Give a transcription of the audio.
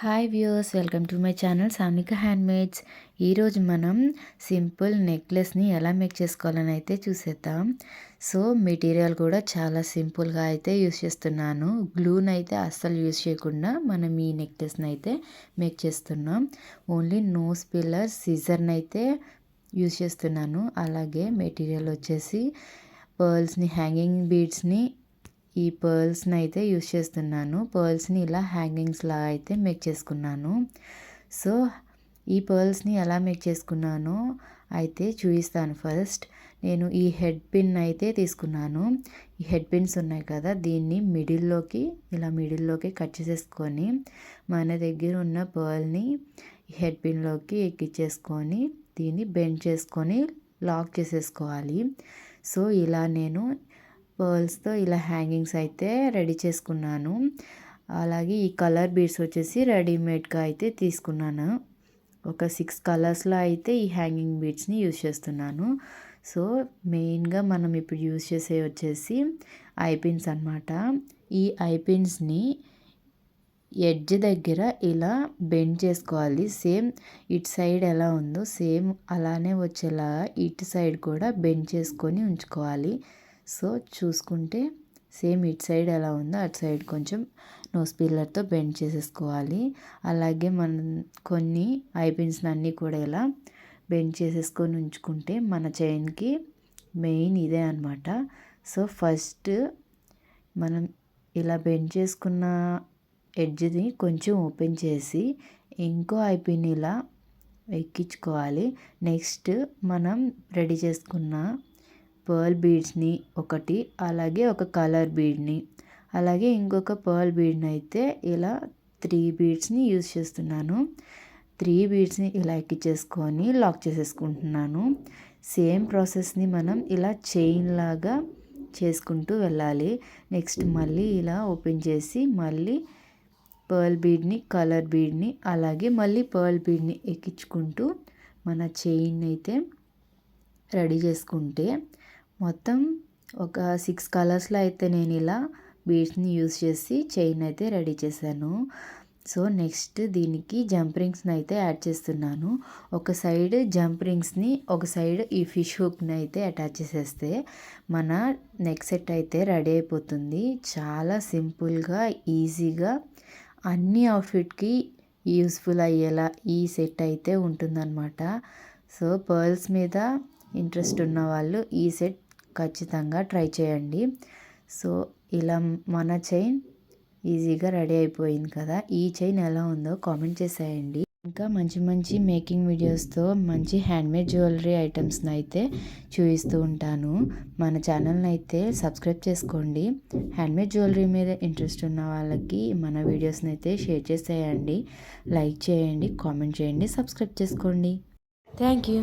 Hi viewers, welcome to my channel Samnika handmades. ఈరోజు మనం simple నెక్లెస్ని ఎలా మేక్ చేసుకోవాలని అయితే చూసేద్దాం. సో మెటీరియల్ కూడా చాలా సింపుల్గా అయితే యూస్ చేస్తున్నాను. గ్లూని అయితే అస్సలు యూస్ చేయకుండా మనం ఈ నెక్లెస్ని అయితే మేక్ చేస్తున్నాం. ఓన్లీ నోస్ పిల్లర్ సిజర్ని అయితే యూస్ చేస్తున్నాను. అలాగే మెటీరియల్ వచ్చేసి పర్ల్స్ని, హ్యాంగింగ్ బీడ్స్ని, ఈ పర్ల్స్ని అయితే యూస్ చేస్తున్నాను. పర్ల్స్ని ఇలా హ్యాంగింగ్స్లా అయితే మేక్ చేసుకున్నాను. సో ఈ పర్ల్స్ని ఎలా మేక్ చేసుకున్నానో అయితే చూపిస్తాను. ఫస్ట్ నేను ఈ హెడ్ పిన్ అయితే తీసుకున్నాను. ఈ హెడ్ పిన్స్ ఉన్నాయి కదా, దీన్ని మిడిల్లోకి కట్ చేసేసుకొని మన దగ్గర ఉన్న పర్ల్ని హెడ్ పిన్లోకి ఎక్కించేసుకొని దీన్ని బెండ్ చేసుకొని లాక్ చేసేసుకోవాలి. సో ఇలా నేను పర్ల్స్తో ఇలా హ్యాంగింగ్స్ అయితే రెడీ చేసుకున్నాను. అలాగే ఈ కలర్ బీడ్స్ వచ్చేసి రెడీమేడ్గా అయితే తీసుకున్నాను. ఒక 6 కలర్స్లో అయితే ఈ హ్యాంగింగ్ బీడ్స్ని యూజ్ చేస్తున్నాను. సో మెయిన్గా మనం ఇప్పుడు యూజ్ చేసే వచ్చేసి ఐపిన్స్ అనమాట. ఈ ఐపిన్స్ని ఎడ్జ్ దగ్గర ఇలా బెండ్ చేసుకోవాలి. సేమ్ ఇటు సైడ్ ఎలా ఉందో సేమ్ అలానే వచ్చేలా ఇటు సైడ్ కూడా బెండ్ చేసుకొని ఉంచుకోవాలి. సో చూసుకుంటే సేమ్ ఇటు సైడ్ ఎలా ఉందో అటు సైడ్ కొంచెం నోస్ పిల్లర్తో బెండ్ చేసేసుకోవాలి. అలాగే మనం కొన్ని ఐపిన్స్ అన్నీ కూడా ఇలా బెండ్ చేసేసుకొని ఉంచుకుంటే మన చైన్కి మెయిన్ ఇదే అనమాట. సో ఫస్ట్ మనం ఇలా బెండ్ చేసుకున్న ఎడ్జ్ని కొంచెం ఓపెన్ చేసి ఇంకో ఐపిన్ ఇలా ఎక్కించుకోవాలి. నెక్స్ట్ మనం రెడీ చేసుకున్న పర్ల్ బీడ్స్ని ఒకటి, అలాగే ఒక కలర్ బీడ్ని, అలాగే ఇంకొక పర్ల్ బీడ్ని అయితే ఇలా 3 బీడ్స్ని యూజ్ చేస్తున్నాను. 3 బీడ్స్ని ఇలా ఎక్కించేసుకొని లాక్ చేసేసుకుంటున్నాను. సేమ్ ప్రాసెస్ని మనం ఇలా చైన్ లాగా చేసుకుంటూ వెళ్ళాలి. నెక్స్ట్ మళ్ళీ ఇలా ఓపెన్ చేసి మళ్ళీ పర్ల్ బీడ్ని, కలర్ బీడ్ని, అలాగే మళ్ళీ పర్ల్ బీడ్ని ఎక్కించుకుంటూ మన చైన్ అయితే రెడీ చేసుకుంటే మొత్తం ఒక 6 కలర్స్లో అయితే నేను ఇలా బీడ్స్ని యూజ్ చేసి చైన్ అయితే రెడీ చేశాను. సో నెక్స్ట్ దీనికి జంప్ రింగ్స్ని అయితే యాడ్ చేస్తున్నాను. ఒక సైడ్ జంప్ రింగ్స్ని, ఒక సైడ్ ఈ ఫిష్ హుక్ని అయితే అటాచ్ చేసేస్తే మన నెక్ సెట్ అయితే రెడీ అయిపోతుంది. చాలా సింపుల్గా, ఈజీగా అన్ని అవుట్ఫిట్కి యూస్ఫుల్ అయ్యేలా ఈ సెట్ అయితే ఉంటుందన్నమాట. సో పర్ల్స్ మీద ఇంట్రెస్ట్ ఉన్న వాళ్ళు ఈ సెట్ ఖచ్చితంగా ట్రై చేయండి. సో ఇలా మన చైన్ ఈజీగా రెడీ అయిపోయింది కదా. ఈ చైన్ ఎలా ఉందో కామెంట్ చేసేయండి. ఇంకా మంచి మంచి మేకింగ్ వీడియోస్తో మంచి హ్యాండ్మేడ్ జ్యువెలరీ ఐటమ్స్ని అయితే చూపిస్తూ ఉంటాను. మన ఛానల్ని అయితే సబ్స్క్రైబ్ చేసుకోండి. హ్యాండ్మేడ్ జ్యువెలరీ మీద ఇంట్రెస్ట్ ఉన్న వాళ్ళకి మన వీడియోస్ని అయితే షేర్ చేసేయండి, లైక్ చేయండి, కామెంట్ చేయండి, సబ్స్క్రైబ్ చేసుకోండి. Thank you.